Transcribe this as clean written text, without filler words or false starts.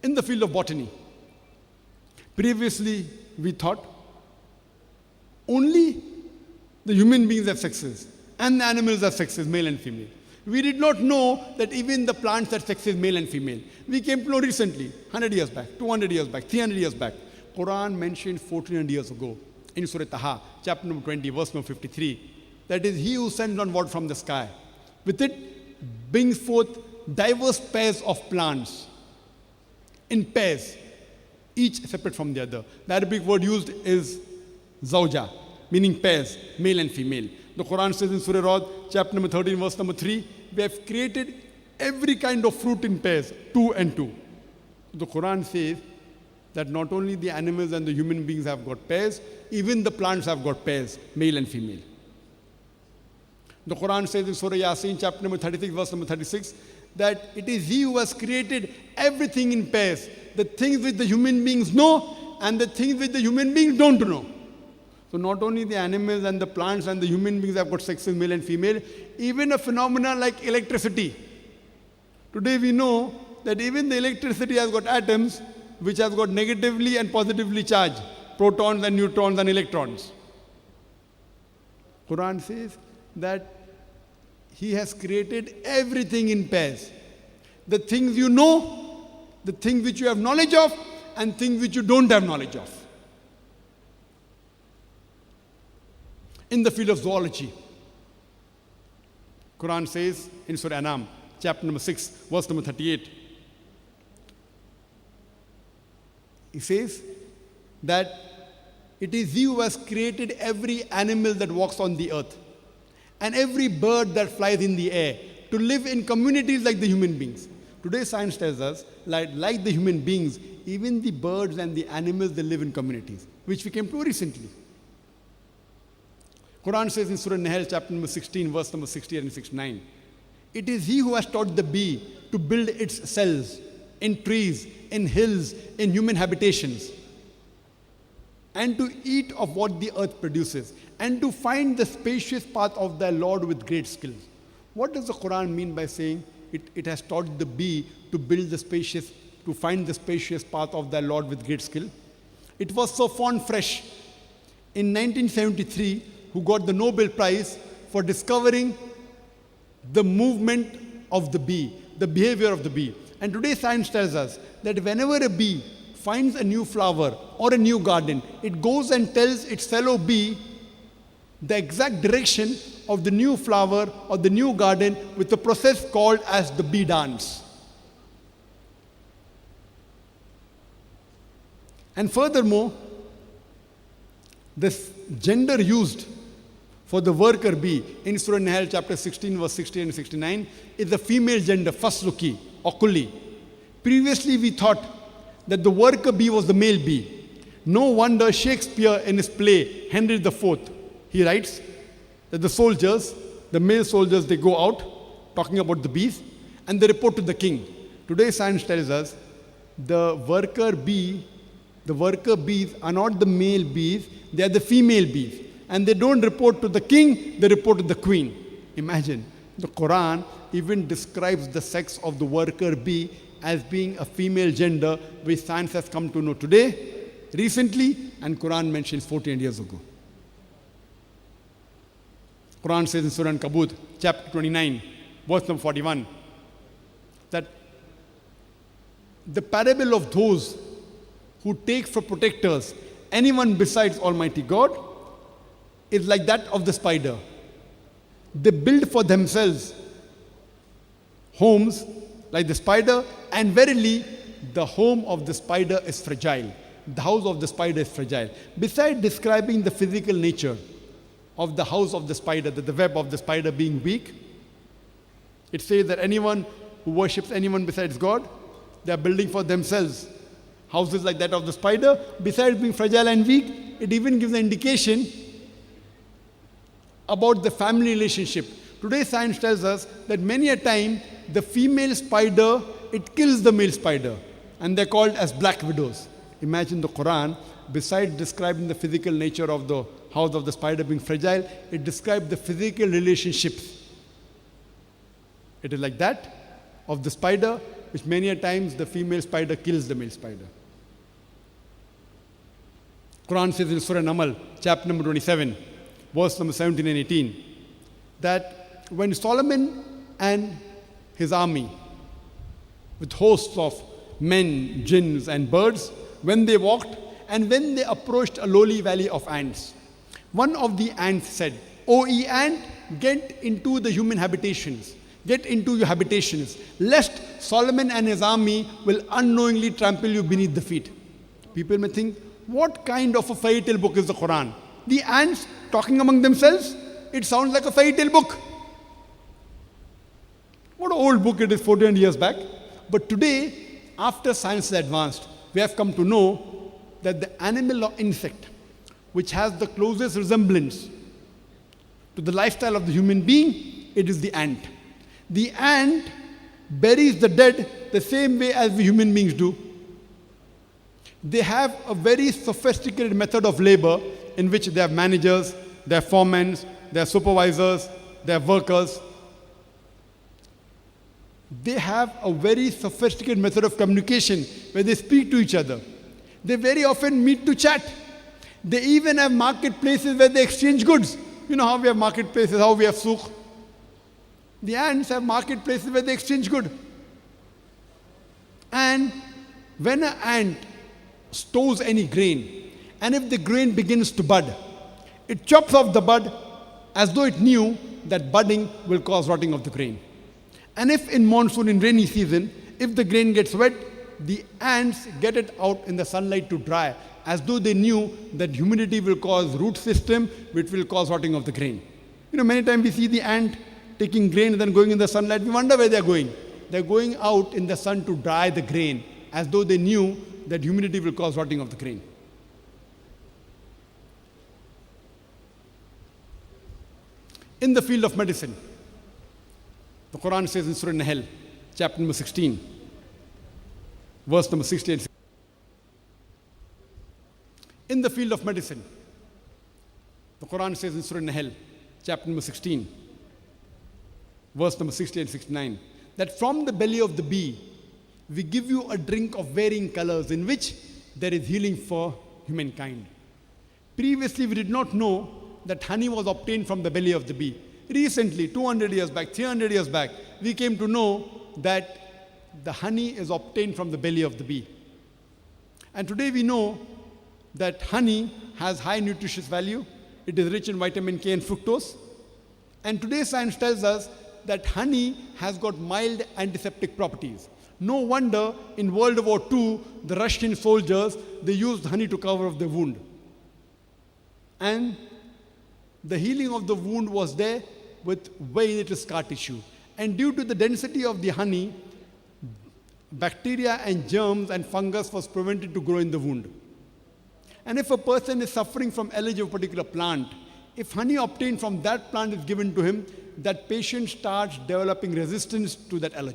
In the field of botany, previously we thought only the human beings have sexes and the animals have sexes, male and female. We did not know that even the plants have sexes, male and female. We came to know recently, 100 years back, 200 years back, 300 years back. Quran mentioned 1400 years ago in Surah Taha, chapter number 20, verse number 53. That is, he who sends down water from the sky. With it brings forth diverse pairs of plants in pairs, each separate from the other. The Arabic word used is zawja, meaning pairs, male and female. The Quran says in Surah Rad, chapter number 13, verse number 3, we have created every kind of fruit in pairs, 2 and 2. The Quran says that not only the animals and the human beings have got pairs, even the plants have got pairs, male and female. The Quran says in Surah Yasin, chapter number 36, verse number 36, that it is He who has created everything in pairs, the things which the human beings know and the things which the human beings don't know. So not only the animals and the plants and the human beings have got sexes, male and female, even a phenomenon like electricity. Today we know that even the electricity has got atoms which has got negatively and positively charged, protons and neutrons and electrons. Quran says that He has created everything in pairs. The things you know, the things which you have knowledge of, and things which you don't have knowledge of. In the field of zoology, Quran says in Surah Anam, chapter number 6, verse number 38, He says that it is He who has created every animal that walks on the earth and every bird that flies in the air to live in communities like the human beings. Today science tells us, like the human beings, even the birds and the animals, they live in communities, which we came to recently. Quran says in Surah Nahl, chapter number 16, verse number 68 and 69, it is He who has taught the bee to build its cells in trees, in hills, in human habitations, and to eat of what the earth produces, and to find the spacious path of thy Lord with great skill. What does the Quran mean by saying it has taught the bee to build the spacious, to find the spacious path of thy Lord with great skill? It was Sofon Fresh in 1973 who got the Nobel Prize for discovering the movement of the bee, the behavior of the bee. And today science tells us that whenever a bee finds a new flower or a new garden, it goes and tells its fellow bee the exact direction of the new flower or the new garden with a process called as the bee dance. And furthermore, this gender used for the worker bee in Surah Nahl chapter 16 verse 60 and 69 is the female gender, fasluki or kulli. Previously we thought that the worker bee was the male bee. No wonder Shakespeare in his play Henry IV, he writes that the soldiers, the male soldiers, they go out talking about the bees and they report to the king. Today science tells us the worker bees are not the male bees, they are the female bees. And they don't report to the king, they report to the queen. Imagine, the Quran even describes the sex of the worker bee as being a female gender, which science has come to know today, recently, and Quran mentions 14 years ago. Quran says in Surah Ankabut, chapter 29, verse number 41, that the parable of those who take for protectors anyone besides Almighty God is like that of the spider. They build for themselves homes like the spider, and verily the home of the spider is fragile. The house of the spider is fragile. Besides describing the physical nature of the house of the spider, that the web of the spider being weak, it says that anyone who worships anyone besides God, they are building for themselves houses like that of the spider. Besides being fragile and weak, it even gives an indication about the family relationship. Today science tells us that many a time the female spider, it kills the male spider, and they're called as black widows. Imagine the Quran, besides describing the physical nature of the house of the spider being fragile, it describes the physical relationships. It is like that of the spider which many a times the female spider kills the male spider. Quran says in Surah Namal, chapter number 27, verse number 17 and 18, that when Solomon and his army, with hosts of men, jinns, and birds, when they walked and when they approached a lowly valley of ants, one of the ants said, "O ye ant, get into the human habitations. Get into your habitations, lest Solomon and his army will unknowingly trample you beneath the feet." People may think, what kind of a fairy tale book is the Quran? The ants talking among themselves? It sounds like a fairy tale book. What an old book it is, 1400 years back. But today, after science has advanced, we have come to know that the animal or insect which has the closest resemblance to the lifestyle of the human being, it is the ant. The ant buries the dead the same way as we human beings do. They have a very sophisticated method of labor in which they have managers, they have foremen, they have supervisors, they have workers. They have a very sophisticated method of communication where they speak to each other. They very often meet to chat. They even have marketplaces where they exchange goods. You know how we have marketplaces, how we have souk. The ants have marketplaces where they exchange goods. And when an ant stores any grain, and if the grain begins to bud, it chops off the bud as though it knew that budding will cause rotting of the grain. And if in monsoon, in rainy season, if the grain gets wet, the ants get it out in the sunlight to dry, as though they knew that humidity will cause root system, which will cause rotting of the grain. You know, many times we see the ant taking grain and then going in the sunlight. We wonder where they're going. They're going out in the sun to dry the grain, as though they knew that humidity will cause rotting of the grain. In the field of medicine, the Quran says in Surah Nahl, chapter number 16, verse number 68. In the field of medicine, the Quran says in Surah Nahl, chapter number 16, verse number 68 and 69, that from the belly of the bee, we give you a drink of varying colors in which there is healing for humankind. Previously, we did not know that honey was obtained from the belly of the bee. Recently, 200 years back, 300 years back, we came to know that the honey is obtained from the belly of the bee. And today we know that honey has high nutritious value. It is rich in vitamin K and fructose. And today's science tells us that honey has got mild antiseptic properties. No wonder in World War II, the Russian soldiers, they used honey to cover up the wound. And the healing of the wound was there with very little scar tissue. And due to the density of the honey, bacteria and germs and fungus was prevented to grow in the wound. And if a person is suffering from allergy of a particular plant, if honey obtained from that plant is given to him, that patient starts developing resistance to that allergy.